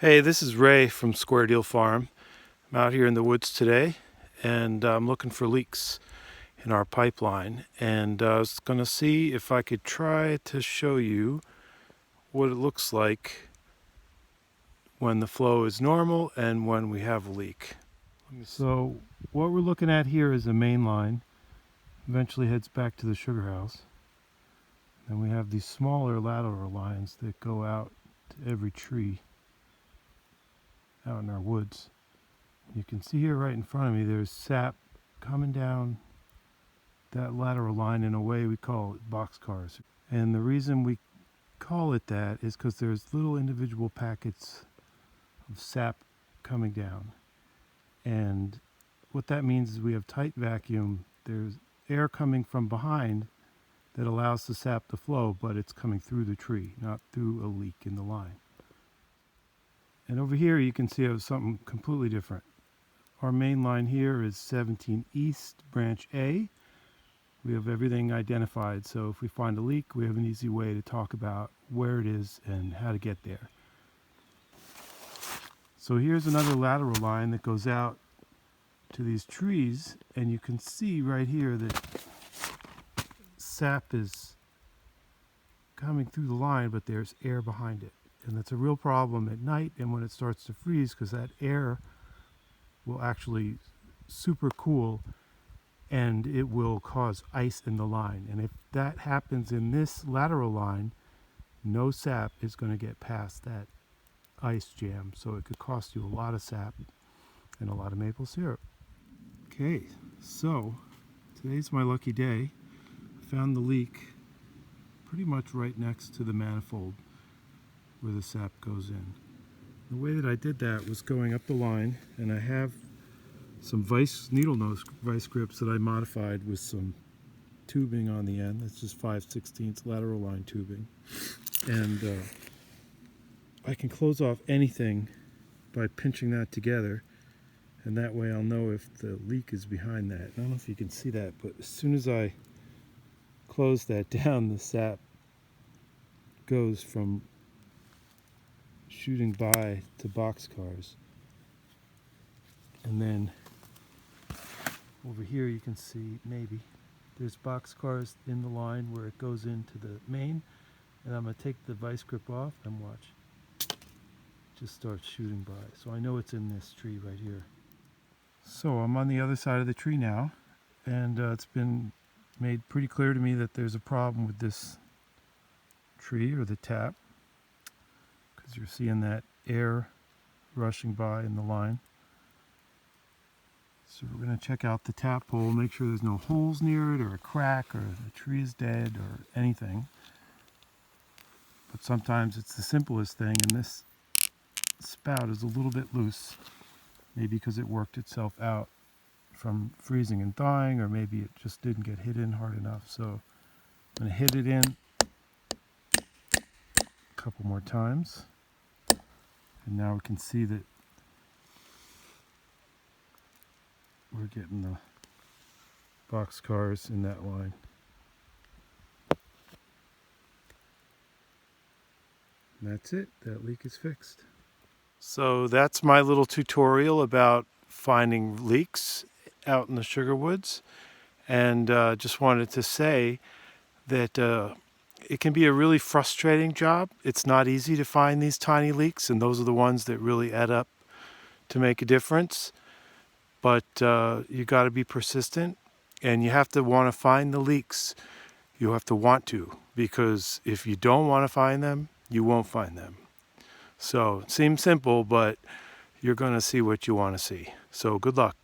Hey, this is Ray from Square Deal Farm. I'm out here in the woods today and I'm looking for leaks in our pipeline, and I was going to see if I could try to show you what it looks like when the flow is normal and when we have a leak. So what we're looking at here is a main line, eventually heads back to the sugar house. And we have these smaller lateral lines that go out to every tree out in our woods. You can see here right in front of me there's sap coming down that lateral line in a way we call it boxcars. And the reason we call it that is because there's little individual packets of sap coming down. And what that means is we have tight vacuum. There's air coming from behind that allows the sap to flow, but it's coming through the tree, not through a leak in the line. And over here you can see it was something completely different. Our main line here is 17 East Branch A. We have everything identified, so if we find a leak, we have an easy way to talk about where it is and how to get there. So here's another lateral line that goes out to these trees, and you can see right here that sap is coming through the line, but there's air behind it. And that's a real problem at night and when it starts to freeze, because that air will actually super cool and it will cause ice in the line. And if that happens in this lateral line, no sap is going to get past that ice jam. So it could cost you a lot of sap and a lot of maple syrup. Okay, so today's my lucky day. I found the leak pretty much right next to the manifold where the sap goes in. The way that I did that was going up the line, and I have some needle nose vice grips that I modified with some tubing on the end. That's just 5/16 lateral line tubing. And I can close off anything by pinching that together, and that way I'll know if the leak is behind that. I don't know if you can see that, but as soon as I close that down, the sap goes from shooting by to boxcars. And then over here you can see maybe there's boxcars in the line where it goes into the main, and I'm going to take the vice grip off and watch. It just starts shooting by. So I know it's in this tree right here. So I'm on the other side of the tree now, and it's been made pretty clear to me that there's a problem with this tree or the tap, because you're seeing that air rushing by in the line. So we're going to check out the tap hole, make sure there's no holes near it or a crack or the tree is dead or anything. But sometimes it's the simplest thing, and this spout is a little bit loose, maybe because it worked itself out from freezing and thawing, or maybe it just didn't get hit in hard enough. So I'm going to hit it in a couple more times, and now we can see that we're getting the boxcars in that line. And that's it. That leak is fixed. So that's my little tutorial about finding leaks out in the sugar woods. And just wanted to say that it can be a really frustrating job. It's not easy to find these tiny leaks, and those are the ones that really add up to make a difference. But you got to be persistent, and you have to want to find the leaks. You have to want to, because if you don't want to find them, you won't find them. So it seems simple, but you're going to see what you want to see. So good luck.